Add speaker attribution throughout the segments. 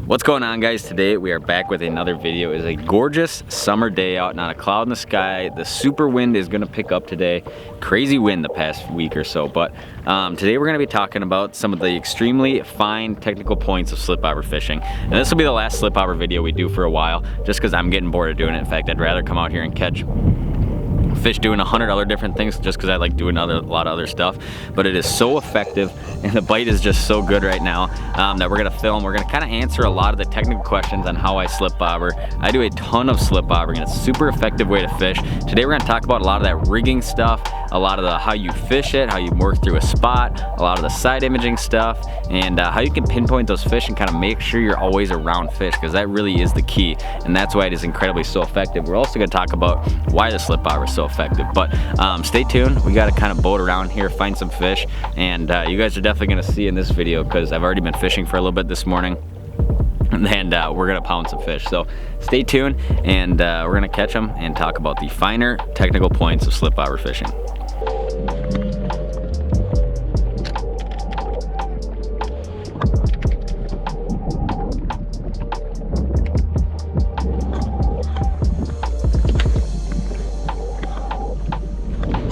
Speaker 1: What's going on, guys? Today we are back with another video. It's a gorgeous summer day out, not a cloud in the sky. The super wind is going to pick up today. Crazy wind the past week or so, but today we're going to be talking about some of the extremely fine technical points of slipbobber fishing. And this will be the last slipbobber video we do for a while, just because I'm getting bored of doing it. In fact, I'd rather come out here and catch fish doing 100 other different things just because I like doing a lot of other stuff. But it is so effective and the bite is just so good right now that we're gonna film. We're gonna kind of answer a lot of the technical questions on how I slip bobber. I do a ton of slip bobbering and it's a super effective way to fish. Today we're gonna talk about a lot of that rigging stuff, a lot of the how you fish it, how you work through a spot, a lot of the side imaging stuff, and how you can pinpoint those fish and kind of make sure you're always around fish, because that really is the key, and that's why it is incredibly so effective. We're also going to talk about why the slip bobber is so effective, but stay tuned. We got to kind of boat around here, find some fish, and you guys are definitely going to see in this video, because I've already been fishing for a little bit this morning, and we're gonna pound some fish. So stay tuned, and we're gonna catch them and talk about the finer technical points of slip bobber fishing.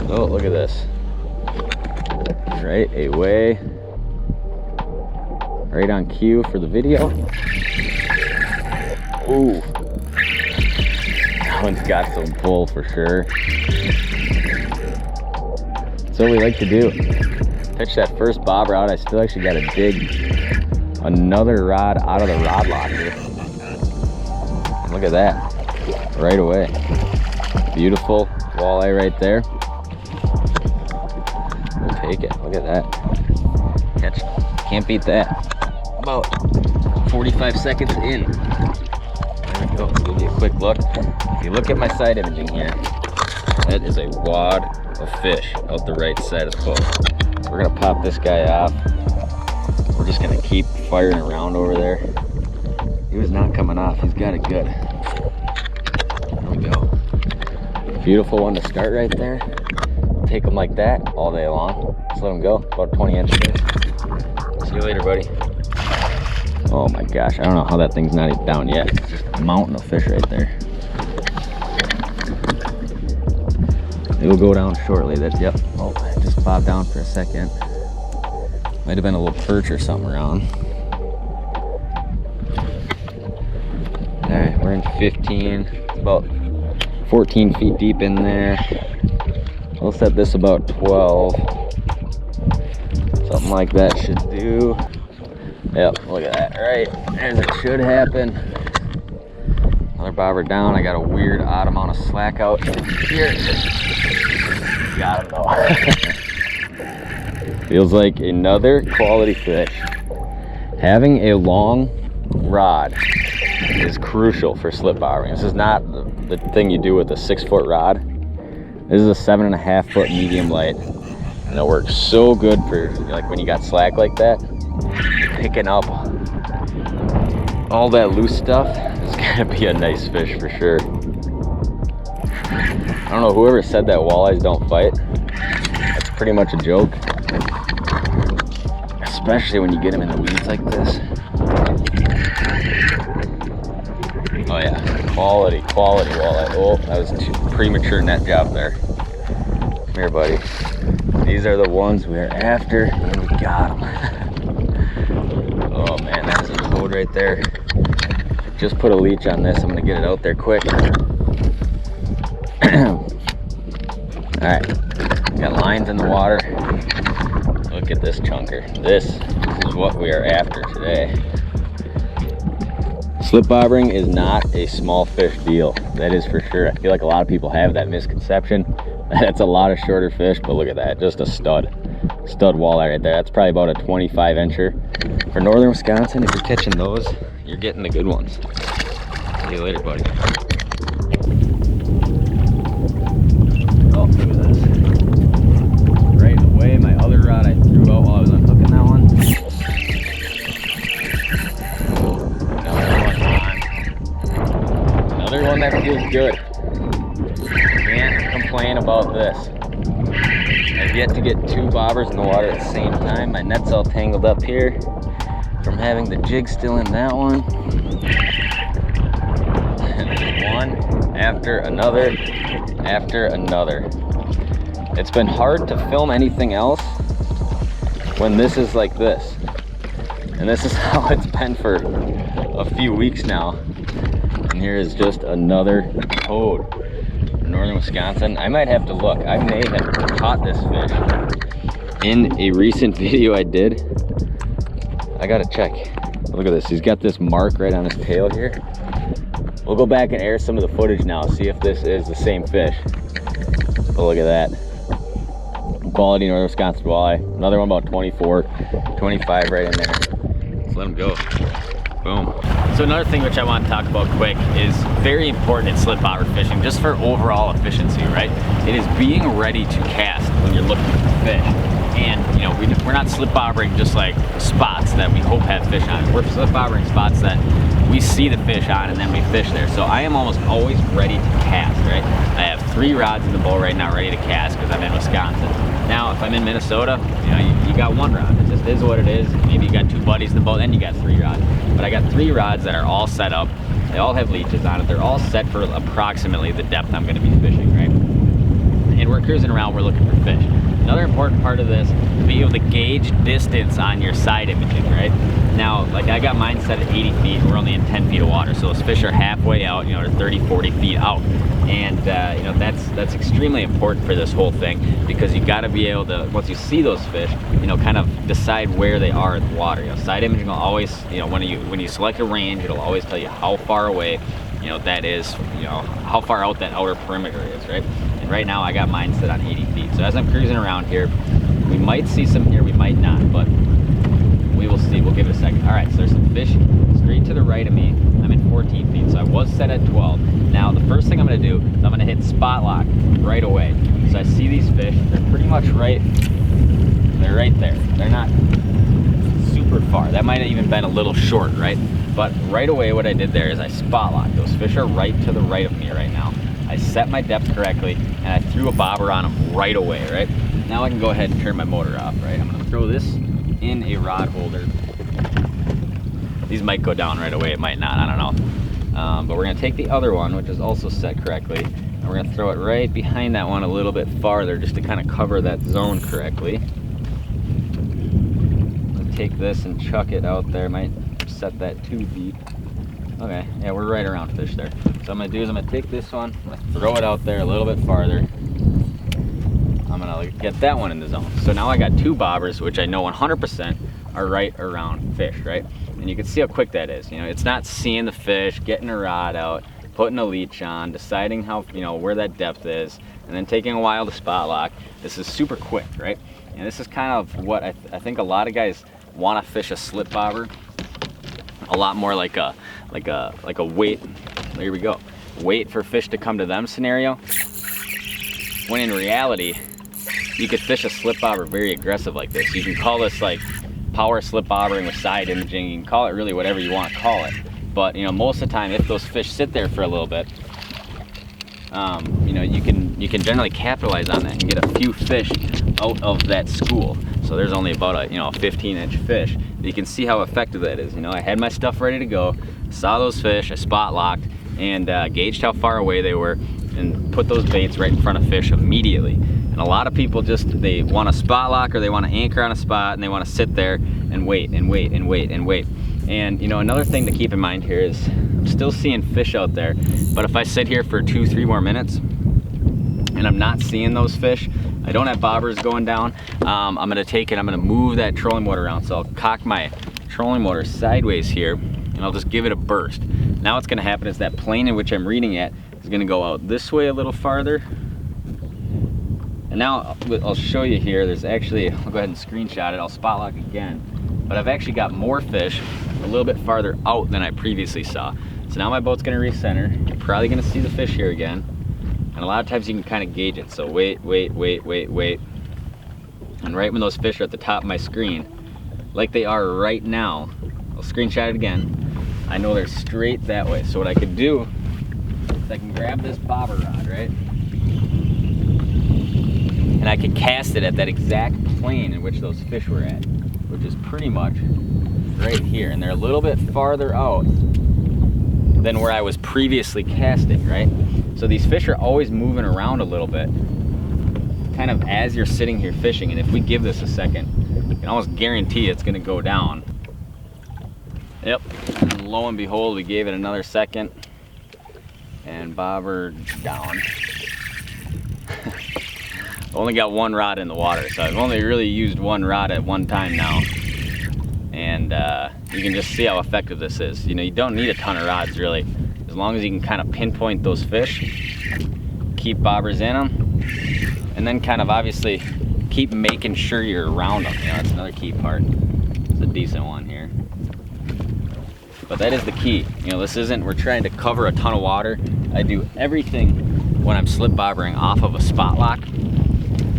Speaker 1: Oh, look at this. Right away. Right on cue for the video. Ooh. That one's got some pull for sure. That's what we like to do. Pitch that first bobber out. I still actually got to dig another rod out of the rod locker. And look at that. Right away. Beautiful walleye right there. We'll take it. Look at that. Catch. Can't beat that. About 45 seconds in. There we go. Give you a quick look. If you look at my side imaging here, that is a wad of fish out the right side of the boat. We're gonna pop this guy off. We're just gonna keep firing around over there. He was not coming off. He's got it good. There we go. Beautiful one to start right there. Take him like that all day long. Just let him go. About 20-inch fish. See you later, buddy. Oh my gosh, I don't know how that thing's not even down yet. It's just a mountain of fish right there. It will go down shortly. Yep. Oh, it just bobbed down for a second. Might have been a little perch or something around. All right, we're in 15. It's about 14 feet deep in there. We'll set this about 12. Something like that should do. Yep, look at that, right as it should happen. Another bobber down. I got a weird odd amount of slack out here. Got him though. Feels like another quality fish. Having a long rod is crucial for slip bobbering. This is not the thing you do with a 6-foot rod. This is a 7.5 foot medium light, and it works so good for like when you got slack like that. Picking up all that loose stuff is gonna be a nice fish for sure. I don't know, whoever said that walleyes don't fight, that's pretty much a joke, especially when you get them in the weeds like this. Oh yeah, quality walleye. Oh, that was a premature net job there. Come here, buddy. These are the ones we're after, and we got them. Oh man, that's a toad right there. Just put a leech on this. I'm gonna get it out there quick. Alright, got lines in the water. Look at this chunker. This is what we are after today. Slip bobbering is not a small fish deal. That is for sure. I feel like a lot of people have that misconception. That's a lot of shorter fish, but look at that. Just a stud walleye right there. That's probably about a 25-incher. For northern Wisconsin, if you're catching those, you're getting the good ones. See you later, buddy. Oh, look at this. Right away, my other rod I threw out while I was unhooking that one. Another one that feels good. Can't complain about this. I've yet to get 2 bobbers in the water at the same time. My net's all tangled up here. from having the jig still in that one. And one after another after another. It's been hard to film anything else when this is like this. And this is how it's been for a few weeks now. And here is just another toad from northern Wisconsin. I might have to look. I may have caught this fish in a recent video I did. I gotta check. Look at this. He's got this mark right on his tail here. We'll go back and air some of the footage now, see if this is the same fish. But look at that. Quality northern Wisconsin walleye. Another one about 24, 25 right in there. Let's let him go. Boom. So another thing which I want to talk about quick is very important in slip bobber fishing, just for overall efficiency, right? It is being ready to cast when you're looking for fish. And you know, we're not slip bobbering just like spots that we hope have fish on. We're slip bobbering spots that we see the fish on and then we fish there. So I am almost always ready to cast, right? I have 3 rods in the boat right now ready to cast because I'm in Wisconsin. Now, if I'm in Minnesota, you know, you got 1 rod. It just is what it is. Maybe you got 2 buddies in the boat, then you got 3 rods. But I got 3 rods that are all set up. They all have leeches on it. They're all set for approximately the depth I'm gonna be fishing, right? And we're cruising around, we're looking for fish. Another important part of this is being able to gauge distance on your side imaging, right? Now, like I got mine set at 80 feet, we're only in 10 feet of water, so those fish are halfway out, you know, they're 30, 40 feet out. And you know, that's extremely important for this whole thing, because you gotta be able to, once you see those fish, you know, kind of decide where they are in the water. You know, side imaging will always, you know, when you select a range, it'll always tell you how far away, you know, that is, you know, how far out that outer perimeter is, right? And right now I got mine set on 80 feet. So as I'm cruising around here, we might see some here, we might not, but we will see. We'll give it a second. All right, so there's some fish straight to the right of me. I'm at 14 feet, so I was set at 12. Now, the first thing I'm gonna do is I'm gonna hit spot lock right away. So I see these fish, they're pretty much right, they're right there. They're not super far. That might have even been a little short, right? But right away what I did there is I spot locked. Those fish are right to the right of me right now. I set my depth correctly and I threw a bobber on them right away, right? Now I can go ahead and turn my motor off, right? I'm gonna throw this in a rod holder. These might go down right away, it might not, I don't know. But we're gonna take the other one, which is also set correctly, and we're gonna throw it right behind that one a little bit farther just to kind of cover that zone correctly. Let's take this and chuck it out there. Might set that too deep. Okay, yeah, we're right around fish there. So what I'm gonna do is I'm gonna take this one, I'm gonna throw it out there a little bit farther. I'm gonna get that one in the zone. So now I got 2 bobbers, which I know 100% are right around fish, right? And you can see how quick that is. You know, it's not seeing the fish, getting a rod out, putting a leech on, deciding how, you know, where that depth is, and then taking a while to spot lock. This is super quick, right? And this is kind of what I think a lot of guys want to fish a slip bobber a lot more like a wait. Here we go. Wait for fish to come to them scenario. When in reality, you could fish a slip bobber very aggressive like this. You can call this like power slip bobbering with side imaging. You can call it really whatever you want to call it. But you know, most of the time, if those fish sit there for a little bit, you know, you can generally capitalize on that and get a few fish out of that school. So there's only about a 15-inch fish. You can see how effective that is. You know, I had my stuff ready to go, saw those fish, I spot locked, and gauged how far away they were, and put those baits right in front of fish immediately. And a lot of people they want to spot lock, or they want to anchor on a spot, and they want to sit there and wait and wait and wait and wait. And you know, another thing to keep in mind here is I'm still seeing fish out there, but if I sit here for 2-3 more minutes and I'm not seeing those fish, I don't have bobbers going down, I'm gonna take it, I'm gonna move that trolling motor around. So I'll cock my trolling motor sideways here and I'll just give it a burst. Now what's gonna happen is that plane in which I'm reading at is gonna go out this way a little farther. And now I'll show you here, there's actually, I'll go ahead and screenshot it, I'll spot lock again. But I've actually got more fish a little bit farther out than I previously saw. So now my boat's gonna recenter. You're probably gonna see the fish here again. And a lot of times you can kind of gauge it. So wait, wait, wait, wait, wait. And right when those fish are at the top of my screen, like they are right now, I'll screenshot it again. I know they're straight that way. So what I could do is I can grab this bobber rod, right? And I can cast it at that exact plane in which those fish were at, which is pretty much right here, and they're a little bit farther out than where I was previously casting, right? So these fish are always moving around a little bit, kind of as you're sitting here fishing. And if we give this a second, you can almost guarantee it's gonna go down. Yep, and lo and behold, we gave it another second, and bobber down. Only got one rod in the water, so I've only really used one rod at one time now. And you can just see how effective this is. You know, you don't need a ton of rods really, as long as you can kind of pinpoint those fish, keep bobbers in them, and then kind of obviously keep making sure you're around them. You know, that's another key part. It's a decent one here. But that is the key. You know, this isn't, we're trying to cover a ton of water. I do everything when I'm slip bobbering off of a spot lock.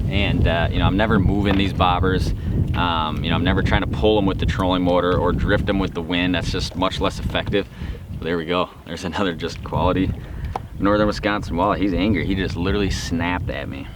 Speaker 1: And you know, I'm never moving these bobbers. You know, I'm never trying to pull them with the trolling motor or drift them with the wind. That's just much less effective. But there we go. There's another just quality northern Wisconsin walleye. He's angry. He just literally snapped at me.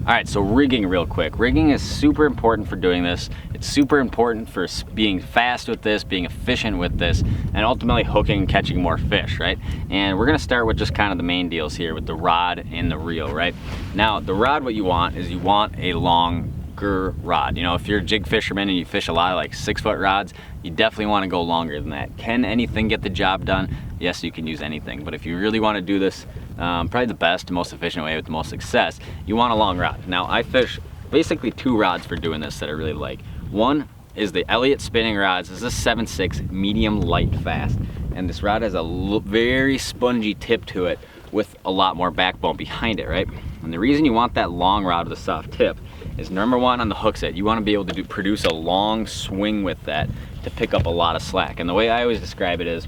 Speaker 1: All right, so rigging real quick. Rigging is super important for doing this. It's super important for being fast with this, being efficient with this, and ultimately hooking and catching more fish, right? And we're gonna start with just kind of the main deals here with the rod and the reel, right? Now, the rod, what you want is you want a longer rod. You know, if you're a jig fisherman and you fish a lot of like 6-foot rods, you definitely want to go longer than that. Can anything get the job done? Yes, you can use anything, but if you really want to do this probably the best, most efficient way with the most success, you want a long rod. Now, I fish basically 2 rods for doing this that I really like. One is the Elliott spinning rods. This is a 7/6 medium light fast, and this rod has a very spongy tip to it with a lot more backbone behind it, right? And the reason you want that long rod with a soft tip is, number one, on the hook set, you want to be able to produce a long swing with that to pick up a lot of slack. And the way I always describe it is,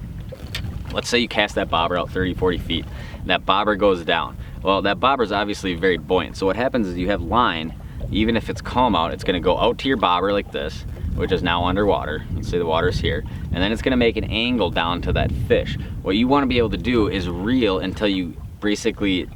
Speaker 1: let's say you cast that bobber out 30-40 feet, and that bobber goes down. Well, that bobber is obviously very buoyant. So what happens is you have line, even if it's calm out, it's gonna go out to your bobber like this, which is now underwater. Let's say the water's here, and then it's gonna make an angle down to that fish. What you wanna be able to do is reel until you basically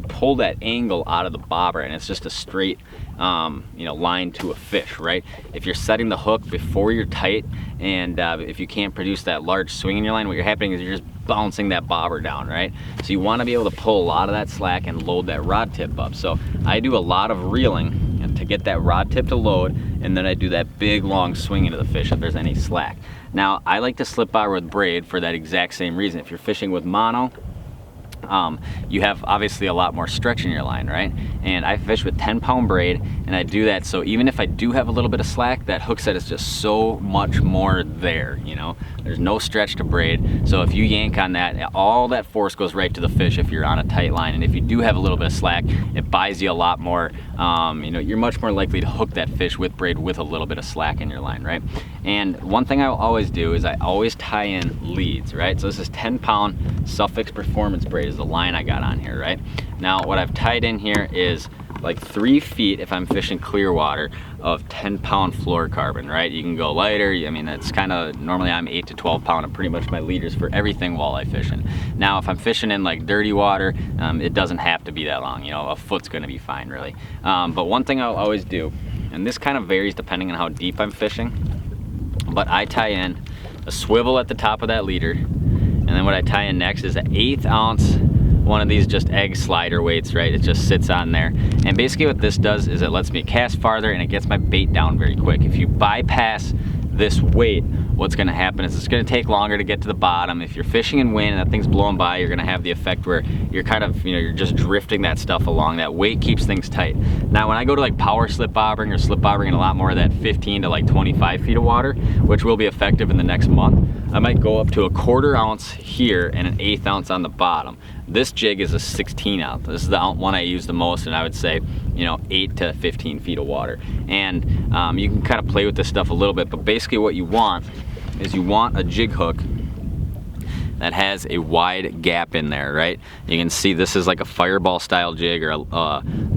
Speaker 1: pull that angle out of the bobber, and it's just a straight you know, line to a fish, right? If you're setting the hook before you're tight, and if you can't produce that large swing in your line, what you're happening is you're just bouncing that bobber down, right? So you want to be able to pull a lot of that slack and load that rod tip up. So I do a lot of reeling to get that rod tip to load, and then I do that big long swing into the fish if there's any slack. Now, I like to slip bobber with braid for that exact same reason. If you're fishing with mono, you have obviously a lot more stretch in your line, right? And I fish with 10-pound braid, and I do that so even if I do have a little bit of slack, that hook set is just so much more there, you know? There's no stretch to braid, so if you yank on that, all that force goes right to the fish if you're on a tight line. And if you do have a little bit of slack, it buys you a lot more, you know, you're much more likely to hook that fish with braid with a little bit of slack in your line, right? And one thing I will always do is I always tie in leads, right? So this is 10-pound Suffix Performance braid is the line I got on here, right? Now, what I've tied in here is like 3 feet if I'm fishing clear water of 10-pound fluorocarbon, right? You can go lighter. I mean, it's kind of, normally I'm 8 to 12 pound of pretty much my leaders for everything walleye fishing. Now, if I'm fishing in like dirty water, it doesn't have to be that long. You know, a foot's gonna be fine, really. But one thing I'll always do, and this kind of varies depending on how deep I'm fishing, but I tie in a swivel at the top of that leader, and then what I tie in next is an 1/8 ounce one of these just egg slider weights, right? It just sits on there. And basically what this does is it lets me cast farther and it gets my bait down very quick. If you bypass this weight, what's gonna happen is it's gonna take longer to get to the bottom. If you're fishing in wind and that thing's blowing by, you're gonna have the effect where you're kind of, you know, you're just drifting that stuff along. That weight keeps things tight. Now, when I go to like power slip bobbering or slip bobbering in a lot more of that 15 to like 25 feet of water, which will be effective in the next month, I might go up to a 1/4 ounce here and an 1/8 ounce on the bottom. This jig is a 16 ounce. This is the one I use the most, and I would say, you know, 8 to 15 feet of water. And you can kind of play with this stuff a little bit, but basically what you want is you want a jig hook that has a wide gap in there, right? You can see this is like a fireball style jig or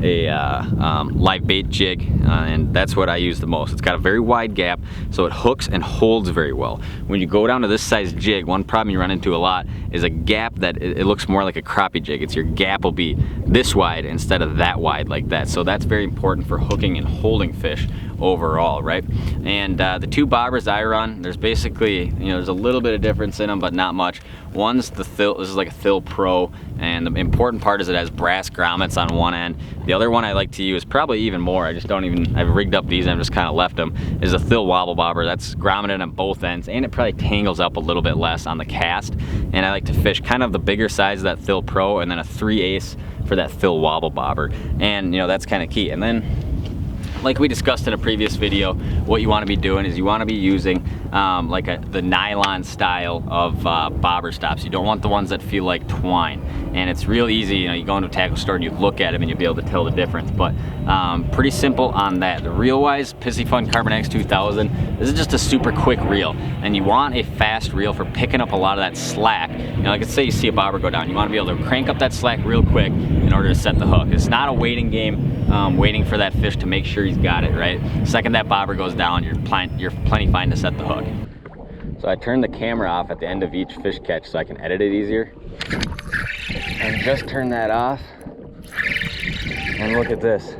Speaker 1: live bait jig, and that's what I use the most. It's got a very wide gap, so it hooks and holds very well. When you go down to this size jig, one problem you run into a lot is a gap that it looks more like a crappie jig. It's your gap will be this wide instead of that wide like that. So that's very important for hooking and holding fish overall, right? And the two bobbers I run, there's basically, you know, there's a little bit of difference in them, but not much. One's the Thill, this is like a Thill Pro, and the important part is it has brass grommets on one end. The other one I like to use, probably even more, I just don't even, I've rigged up these and I've just kind of left them, is a Thill wobble bobber. That's grommeted on both ends, and it probably tangles up a little bit less on the cast. And I like to fish kind of the bigger size of that Thill Pro, and then a 3/8 for that Thill wobble bobber. And you know, that's kind of key. And then, like we discussed in a previous video, what you want to be doing is you want to be using like the nylon style of bobber stops. You don't want the ones that feel like twine. And it's real easy, you know, you go into a tackle store and you look at them and you'll be able to tell the difference. But pretty simple on that. The Reelwise Piscifun Carbon X 2000, this is just a super quick reel. And you want a fast reel for picking up a lot of that slack. You know, like let's say you see a bobber go down, you want to be able to crank up that slack real quick in order to set the hook. It's not a waiting game, waiting for that fish to make sure he's got it, right? Second that bobber goes down, you're plenty fine to set the hook. So I turned the camera off at the end of each fish catch so I can edit it easier. And just turn that off. And look at this.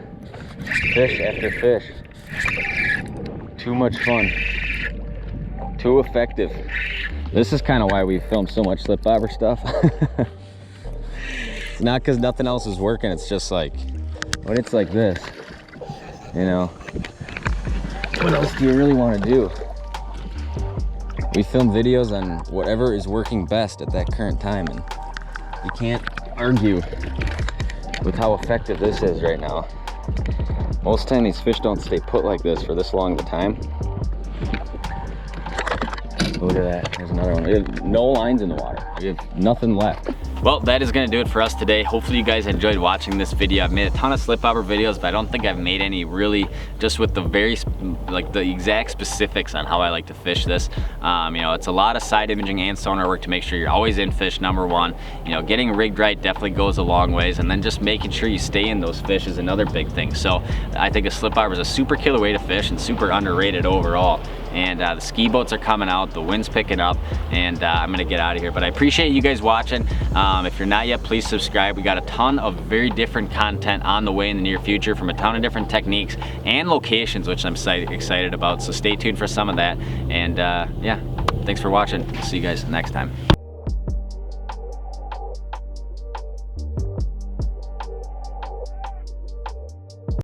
Speaker 1: Fish after fish. Too much fun. Too effective. This is kind of why we film so much slip bobber stuff. It's not because nothing else is working, it's just like, when it's like this, you know, what else do you really want to do? We film videos on whatever is working best at that current time, and you can't argue with how effective this is right now. Most time these fish don't stay put like this for this long of a time. Look at that, there's another one. We have no lines in the water. We have nothing left. Well, that is gonna do it for us today. Hopefully you guys enjoyed watching this video. I've made a ton of slip bobber videos, but I don't think I've made any really just with the very, like the exact specifics on how I like to fish this. You know, it's a lot of side imaging and sonar work to make sure you're always in fish, number one. You know, getting rigged right definitely goes a long ways, and then just making sure you stay in those fish is another big thing. So I think a slip bobber is a super killer way to fish and super underrated overall. And the ski boats are coming out, the wind's picking up, and I'm gonna get out of here. But I appreciate you guys watching. If you're not yet, please subscribe. We got a ton of very different content on the way in the near future from a ton of different techniques and locations, which I'm excited about. So stay tuned for some of that. And yeah, thanks for watching. See you guys next time.